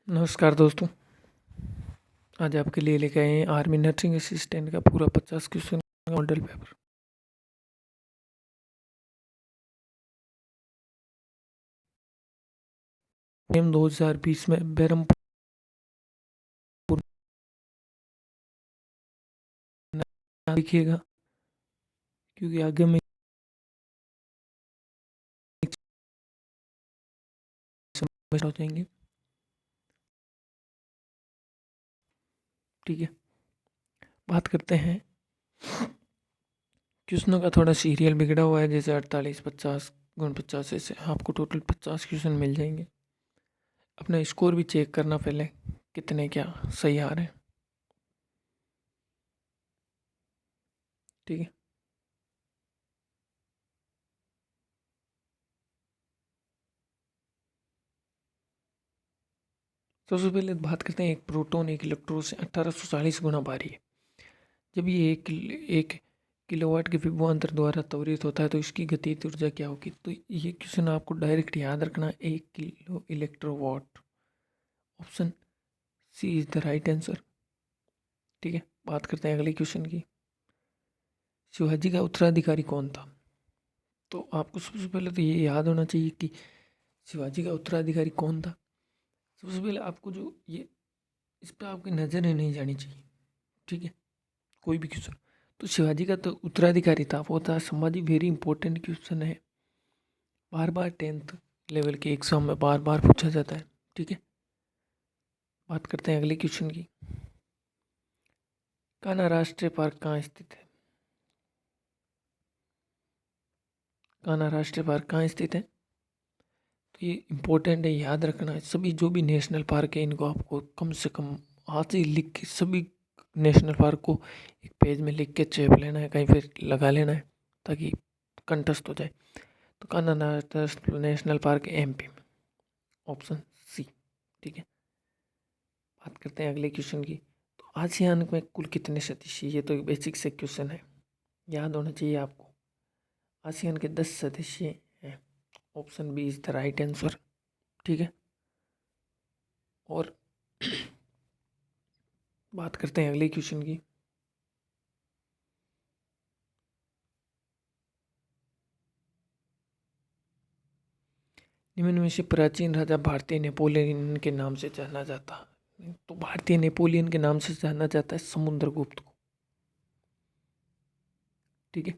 नमस्कार दोस्तों। आज आपके लिए लेके आए हैं आर्मी नर्सिंग असिस्टेंट का पूरा 50 क्वेश्चन का मॉडल पेपर। नेम 2020 में बहरमपुर लिखिएगा, क्योंकि आगे में समझ हो जाएंगे। ठीक है, बात करते हैं। क्वेश्चनों का थोड़ा सीरियल बिगड़ा हुआ है, जैसे 48, 50, 49 ऐसे आपको टोटल 50 क्वेश्चन मिल जाएंगे। अपना स्कोर भी चेक करना पहले, कितने क्या सही आ रहे हैं। ठीक है, सबसे पहले बात करते हैं। एक प्रोटॉन एक इलेक्ट्रॉन से 1840 गुना भारी है। जब ये एक किलोवाट के विभवांतर द्वारा त्वरित होता है तो इसकी गतिज ऊर्जा क्या होगी। तो ये क्वेश्चन आपको डायरेक्ट याद रखना, 1 kilo electrowatt. Option C is the right answer. ठीक है, बात करते हैं अगले क्वेश्चन की। शिवाजी का उत्तराधिकारी कौन था। तो आपको सबसे पहले तो ये याद होना चाहिए कि शिवाजी का उत्तराधिकारी कौन था। सबसे पहले आपको जो ये इस पर आपकी नज़र ही नहीं जानी चाहिए। ठीक है, कोई भी क्वेश्चन तो शिवाजी का तो उत्तराधिकारी था वो था संभाजी। वेरी इंपॉर्टेंट क्वेश्चन है, बार बार 10th लेवल के एग्जाम में बार बार पूछा जाता है। ठीक है, बात करते हैं अगले क्वेश्चन की। कान्हा राष्ट्रीय पार्क कहाँ स्थित है। कान्हा राष्ट्रीय पार्क कहाँ स्थित है। तो ये इम्पोर्टेंट है, याद रखना है। सभी जो भी नेशनल पार्क है इनको आपको कम से कम हाथ से लिख के सभी नेशनल पार्क को एक पेज में लिख के चेप लेना है, कहीं फिर लगा लेना है ताकि कंठस्थ हो जाए। तो कान्हा नेशनल पार्क एमपी में, ऑप्शन सी। ठीक है, बात करते हैं अगले क्वेश्चन की। तो आसियान में कुल कितने सदस्य, ये तो एक बेसिक से क्वेश्चन है, याद होना चाहिए आपको। आसियान के 10 सदस्य हैं। Option B is the right answer. ठीक है, और बात करते हैं अगले क्वेश्चन की। निम्न में से प्राचीन राजा भारतीय नेपोलियन के नाम से जाना जाता। तो भारतीय नेपोलियन के नाम से जाना जाता है समुद्रगुप्त को। ठीक है,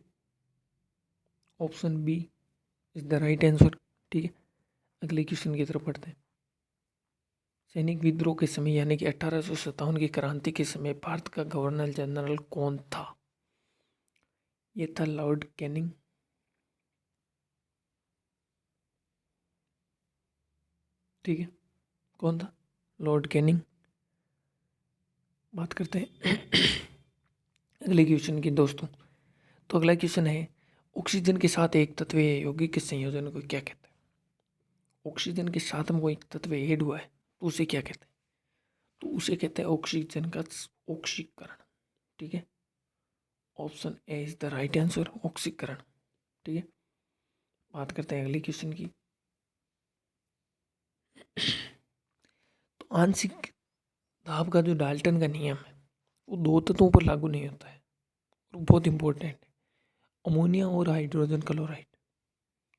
option B is the right answer. ठीक है, अगले क्वेश्चन की तरफ बढ़ते हैं। सैनिक विद्रोह के समय यानी कि 1857 की क्रांति के समय भारत का गवर्नर जनरल कौन था। ये था लॉर्ड कैनिंग। ठीक है, कौन था, लॉर्ड कैनिंग। बात करते हैं अगले क्वेश्चन की दोस्तों। तो अगला क्वेश्चन है, ऑक्सीजन के साथ एक तत्व यौगिक के संयोजन को क्या कहते हैं। ऑक्सीजन के साथ में कोई तत्व ऐड हुआ है तो उसे क्या कहते हैं। तो उसे कहते हैं ऑक्सीजन का ऑक्सीकरण। ठीक है, option A is the right answer, ऑक्सीकरण। ठीक है, बात करते हैं अगले क्वेश्चन की। तो आंशिक दाब का जो डाल्टन का नियम है वो दो तत्वों पर लागू नहीं होता है, और बहुत इंपॉर्टेंट है, अमोनिया और हाइड्रोजन क्लोराइड।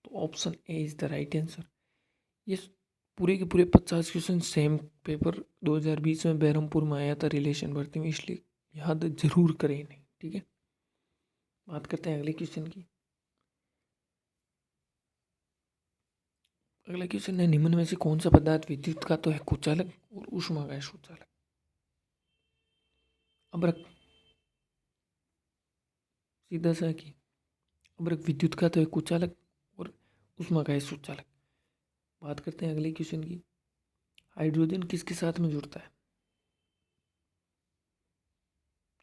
तो option A is the right answer. ये पूरे के पूरे 50 क्वेश्चन सेम पेपर 2020 में बहरमपुर में आया था रिलेशन भर्ती में, इसलिए याद जरूर करें इन्हें। ठीक है, बात करते हैं अगले क्वेश्चन की। अगला क्वेश्चन है, निम्न में से कौन सा पदार्थ विद्युत का तो है कुचालक और ऊष्मा का है सुचालक। अब्रक, सीधा सा की अब्रक विद्युत का तो है कुचालक और ऊष्मा का है सुचालक। बात करते हैं अगले क्वेश्चन की। हाइड्रोजन किसके साथ में जुड़ता है।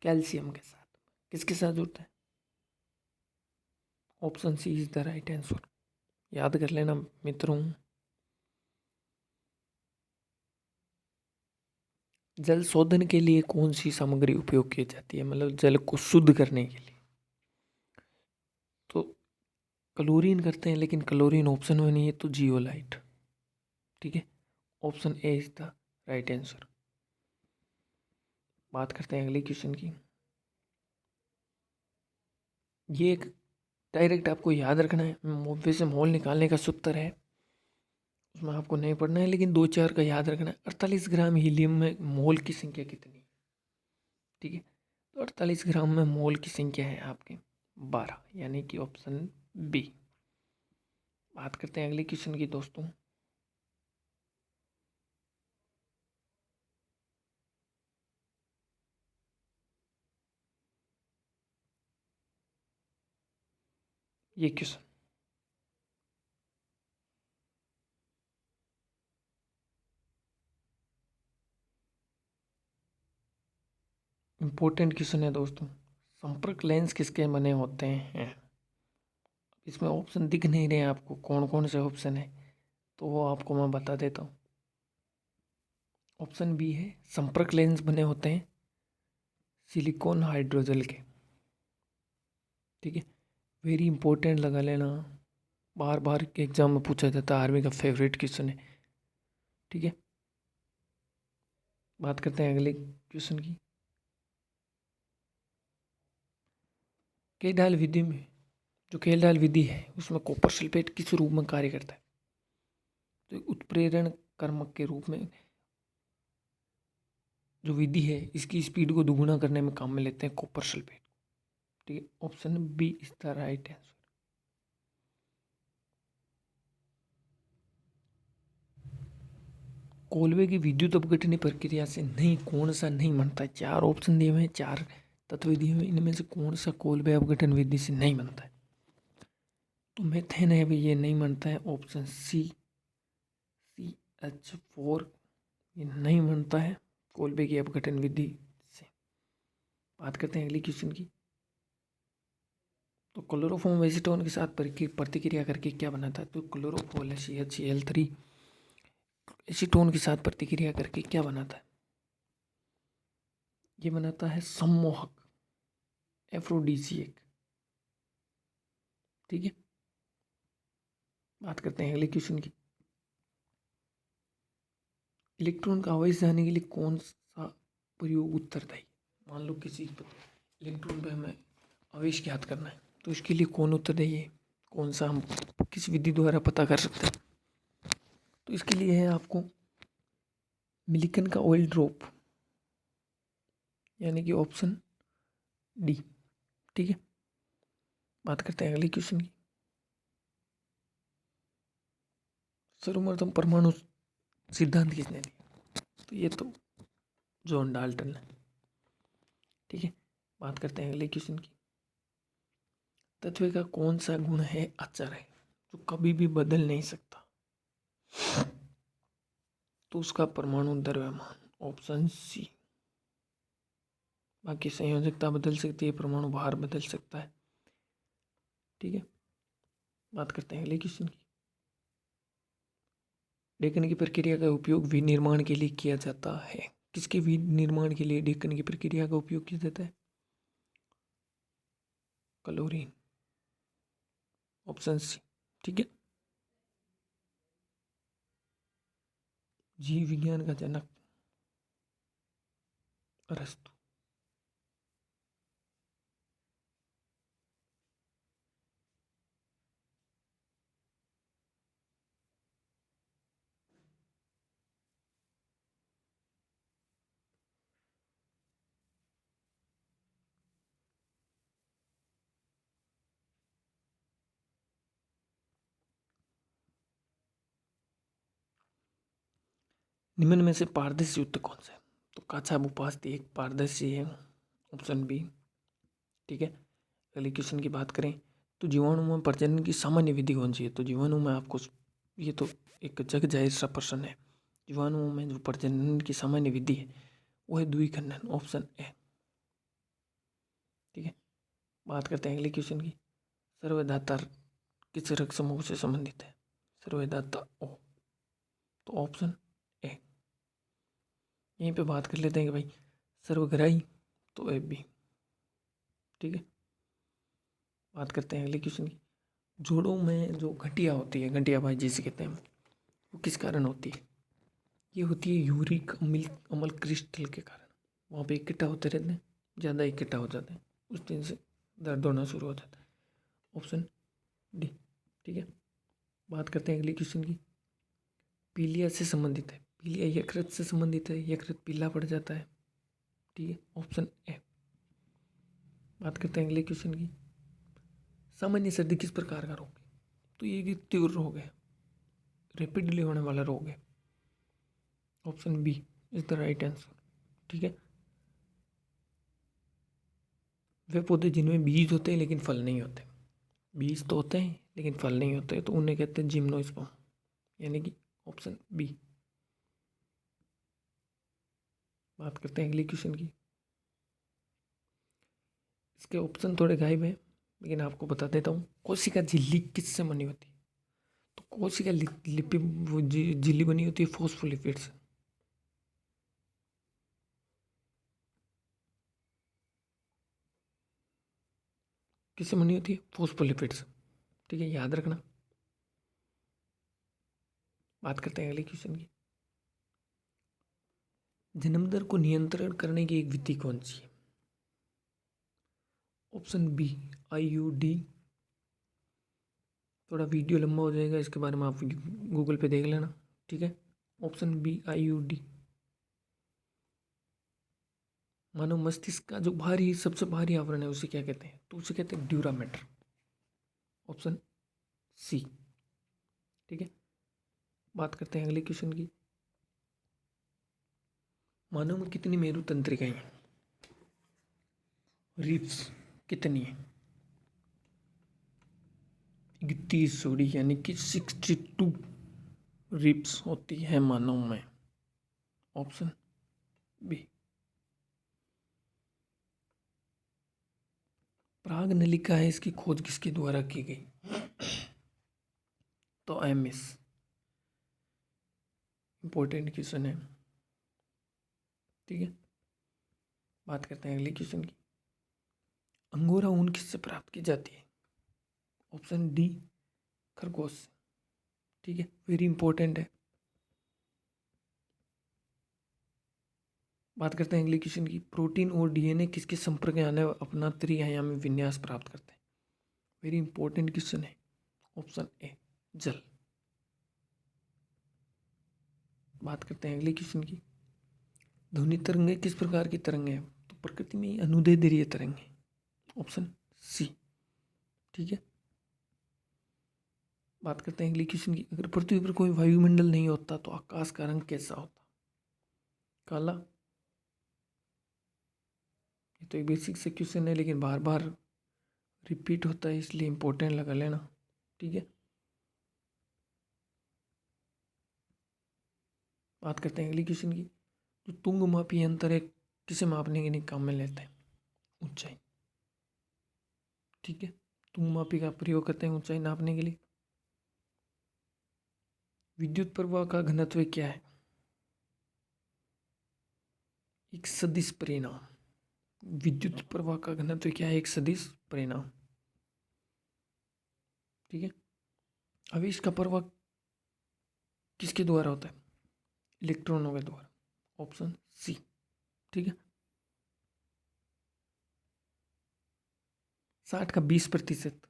कैल्शियम के साथ। किसके साथ जुड़ता है, option C is the right answer. याद कर लेना मित्रों। जल शोधन के लिए कौन सी सामग्री उपयोग की जाती है, मतलब जल को शुद्ध करने के लिए। तो क्लोरीन करते हैं, लेकिन क्लोरीन ऑप्शन में नहीं है तो जियोलाइट। ठीक है, option A is the right answer. बात करते हैं अगले क्वेश्चन की। ये एक डायरेक्ट आपको याद रखना है, वैसे मोल निकालने का सूत्र है, उसमें आपको नहीं पढ़ना है, लेकिन 2-4 का याद रखना है। 48 ग्राम हीलियम में मोल की संख्या कितनी? ठीक है, तो 48 ग्राम में मोल की संख्या है आपके 12, यानी कि ऑप्शन बी। बात करते हैं अगले क्वेश्चन की दोस्तों। ये क्वेश्चन इंपॉर्टेंट क्वेश्चन है दोस्तों। संपर्क लेंस किसके बने होते हैं? इसमें ऑप्शन दिख नहीं रहे हैं आपको, कौन कौन से ऑप्शन है, तो वो आपको मैं बता देता हूँ। ऑप्शन बी है, संपर्क लेंस बने होते हैं सिलिकॉन हाइड्रोजेल के। ठीक है, वेरी इंपॉर्टेंट लगा लेना, बार बार एग्जाम में पूछा जाता है, आर्मी का फेवरेट क्वेश्चन है। ठीक है, बात करते हैं अगले क्वेश्चन की। केडाल विधि में, जो केडाल विधि है उसमें कॉपर सल्फेट किस रूप में कार्य करता है? तो उत्प्रेरण कर्मक के रूप में जो विधि है, इसकी स्पीड को दुगुना करने में काम में लेते हैं कॉपर सल्फेट। ठीक है, option B is the right answer. कोलवे की विद्युत अपघटनीय प्रक्रिया से नहीं, कौन सा नहीं बनता है? 4 ऑप्शन दिए हुए हैं, 4 तत्व दिए हुए हैं, इनमें से कौन सा कोलवे अपघटन विधि से नहीं बनता है? तो मेथेन है भी, ये नहीं बनता है। ऑप्शन सी CH4 ये नहीं बनता है कोलबे की अपघटन विधि से। बात करते हैं अगली क्वेश्चन की। तो क्लोरोफॉर्म एसीटोन के साथ प्रतिक्रिया करके क्या बनाता है? तो क्लोरोफॉल CH3 एसीटोन के साथ प्रतिक्रिया करके क्या बनाता है? ये बनाता है सम्मोहक, एफ्रोडीसिएक। ठीक है, बात करते हैं अगले क्वेश्चन की। इलेक्ट्रॉन का आवेश जाने के लिए कौन सा प्रयोग उत्तरदायी? मान लो किसी इलेक्ट्रॉन पे हमें आवेश ज्ञात करना है, तो इसके लिए कौन उत्तरदायी है, कौन सा हम किस विधि द्वारा पता कर सकते हैं? तो इसके लिए है आपको मिलिकन का ऑयल ड्रॉप, यानी कि ऑप्शन डी। ठीक है, बात करते हैं अगले क्वेश्चन की। सर्वप्रथम परमाणु सिद्धांत किसने दिया? तो ये तो जॉन डाल्टन है। ठीक है, बात करते हैं अगले क्वेश्चन की। तत्व का कौन सा गुण है अचर है, जो कभी भी बदल नहीं सकता? तो उसका परमाणु द्रव्यमान, ऑप्शन सी। बाकी संयोजकता बदल सकती है, परमाणु भार बदल सकता है। ठीक है, बात करते हैं अगले क्वेश्चन की। डेक्कन की प्रक्रिया का उपयोग विनिर्माण के लिए किया जाता है। किसके विनिर्माण के लिए डेक्कन की प्रक्रिया का उपयोग किया जाता है? Chlorine, option C. ठीक है, जीव विज्ञान का जनक अरस्तु। निम्न में से पारदर्शी युक्त कौन सा है? तो काचा उपास्थि एक पारदर्शी है, ऑप्शन बी। ठीक है, अगले क्वेश्चन की बात करें तो जीवाणु में प्रजनन की सामान्य विधि कौन सी है? तो जीवाणु में आपको, ये तो एक जग जाहिर सा प्रश्न है, जीवाणुओं में जो प्रजनन की सामान्य विधि है वो है द्विखंडन, ऑप्शन ए। ठीक है, बात करते हैं अगले क्वेश्चन की। सर्वधाता किस रक्त समूह से संबंधित है? सर्वधाता ओ, तो ऑप्शन ए। यहीं पे बात कर लेते हैं कि भाई सर्वग्राही, तो ए बी। ठीक है, बात करते हैं अगले क्वेश्चन की। जोड़ों में जो घटिया होती है, घटिया बाई जिसे कहते हैं, वो किस कारण होती है? ये होती है यूरिक अम्ल क्रिस्टल के कारण, वहाँ पे इकट्ठा होते रहते हैं, ज़्यादा इकट्ठा हो जाते हैं, उस दिन से दर्द होना शुरू हो जाता है। Option D. ठीक है, बात करते हैं अगले क्वेश्चन की। पीलिया से संबंधित है, पीलिया यकृत से संबंधित है, यकृत पीला पड़ जाता है। ठीक है, ऑप्शन ए। बात करते हैं अगले क्वेश्चन की। सामान्य सर्दी किस प्रकार का रोग है? तो ये कि तीव्र रोग है, रैपिडली होने वाला रोग है। Option B is the right answer. ठीक है, वे पौधे जिनमें बीज होते हैं लेकिन फल नहीं होते, बीज तो होते हैं लेकिन फल नहीं होते, तो उन्हें कहते हैं जिम्नोस्पर्म, यानी कि ऑप्शन बी। बात करते हैं अगले क्वेश्चन की। इसके ऑप्शन थोड़े गायब हैं, लेकिन आपको बता देता हूँ। कोशिका झिल्ली किससे बनी होती है? तो कोशिका लिपि झिल्ली बनी होती है फॉस्फोलिपिड से। किससे बनी होती है? फॉस्फोलिपिड से। ठीक है, याद रखना। बात करते हैं अगले क्वेश्चन की। जन्म दर को नियंत्रण करने की एक विधि कौन सी है? Option B IUD। थोड़ा वीडियो लंबा हो जाएगा, इसके बारे में आप गूगल पे देख लेना। ठीक है, ऑप्शन बी IUD। मानव मस्तिष्क का जो भारी सबसे भारी आवरण है उसे क्या कहते हैं? तो उसे कहते हैं ड्यूरामेटर। Option C. ठीक है, बात करते हैं अगले क्वेश्चन की। मानव में कितनी मेरु तंत्रिकाएं हैं? रिब्स कितनी है? 31 जोड़ी, यानी कि 62 रिब्स होती है मानव में। Option B. प्राग नलिका है, इसकी खोज किसके द्वारा की गई? तो एमिस। इंपॉर्टेंट क्वेश्चन है। ठीक है, बात करते हैं अगले क्वेश्चन की। अंगोरा ऊन किससे प्राप्त की जाती है? ऑप्शन डी खरगोश से। ठीक है, वेरी इंपॉर्टेंट है। बात करते हैं अगले क्वेश्चन की। प्रोटीन और DNA किसके संपर्क में आने अपना त्रिआयामी विन्यास प्राप्त करते हैं? वेरी इंपॉर्टेंट क्वेश्चन है। ऑप्शन ए जल। बात करते हैं अगले क्वेश्चन की। ध्वनि तरंगे किस प्रकार की तरंगे हैं? तो प्रकृति में अनुदैर्ध्य तरंग है। Option C. ठीक है, बात करते हैं अगले क्वेश्चन की। अगर पृथ्वी पर कोई वायुमंडल नहीं होता तो आकाश का रंग कैसा होता? काला। ये तो एक बेसिक से क्वेश्चन है, लेकिन बार बार रिपीट होता है, इसलिए इंपॉर्टेंट लगा लेना। ठीक है, बात करते हैं अगली क्वेश्चन की। जो तुंग मापी यंत्र है किसे मापने के लिए काम में लेते हैं? ऊंचाई। ठीक है, तुंग मापी का प्रयोग करते हैं ऊंचाई नापने के लिए। विद्युत प्रवाह का घनत्व क्या है? एक सदिश परिणाम। विद्युत प्रवाह का घनत्व क्या है? एक सदिश परिणाम। ठीक है, आवेश का प्रवाह किसके द्वारा होता है? इलेक्ट्रॉनों के द्वारा। Option C. ठीक है, 60 का 20%,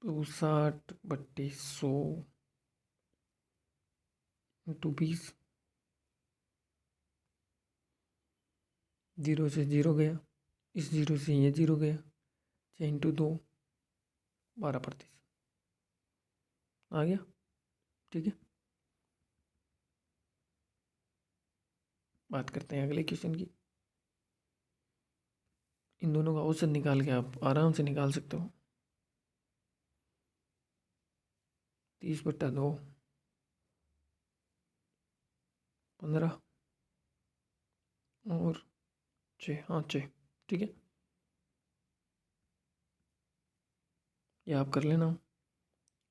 तो 60/100 इंटू 20। 0 से 0 गया, इस 0 से ये 0 गया, 6 × 2 12% आ गया। ठीक है, बात करते हैं अगले क्वेश्चन की। इन दोनों का औसत निकाल के आप आराम से निकाल सकते हो। 30/2 15 और 6, हाँ 6। ठीक है, ये आप कर लेना।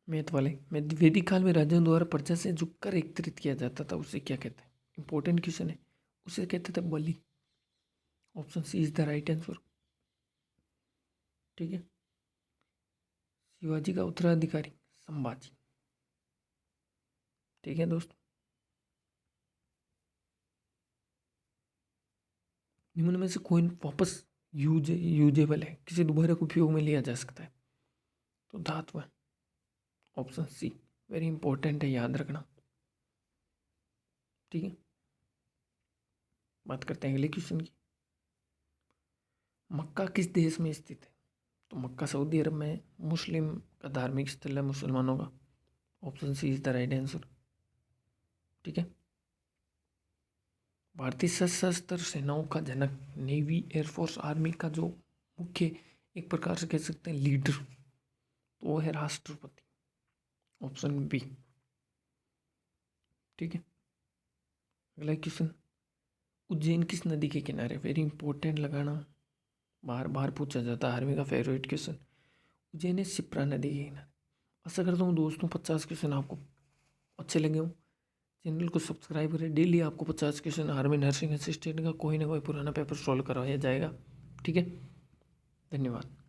मैथ वाले में वैदिक काल में राजाओं द्वारा प्रजा से जो कर एकत्रित किया जाता था उसे क्या कहते हैं? इंपॉर्टेंट क्वेश्चन है। उसे कहते थे बलि। Option C is the right answer. ठीक है, शिवाजी का उत्तराधिकारी संभाजी। ठीक है दोस्तों, निम्न में से कोई वापस यूजेबल है, किसी दोबारा उपयोग में लिया जा सकता है? तो धातु है, ऑप्शन सी, वेरी इंपॉर्टेंट है, याद रखना। ठीक है, बात करते हैं अगले क्वेश्चन की। मक्का किस देश में स्थित है? तो मक्का सऊदी अरब में, मुस्लिम का धार्मिक स्थल है, मुसलमानों का। Option C is the right answer. ठीक है, भारतीय सशस्त्र सेनाओं का जनक, नेवी, एयरफोर्स, आर्मी का जो मुख्य एक प्रकार से कह सकते हैं लीडर, तो वो है राष्ट्रपति। Option B. ठीक है, अगला क्वेश्चन, उज्जैन किस नदी के किनारे? वेरी इंपॉर्टेंट, लगाना, बार बार पूछा जाता है, आर्मी का फेवरेट क्वेश्चन। उज्जैन है शिप्रा नदी के किनारे। आशा करता हूँ दोस्तों 50 क्वेश्चन आपको अच्छे लगे हों। चैनल को सब्सक्राइब करें, डेली आपको 50 क्वेश्चन आर्मी नर्सिंग असिस्टेंट का कोई ना कोई पुराना पेपर सॉल्व करवाया जाएगा। ठीक है, धन्यवाद।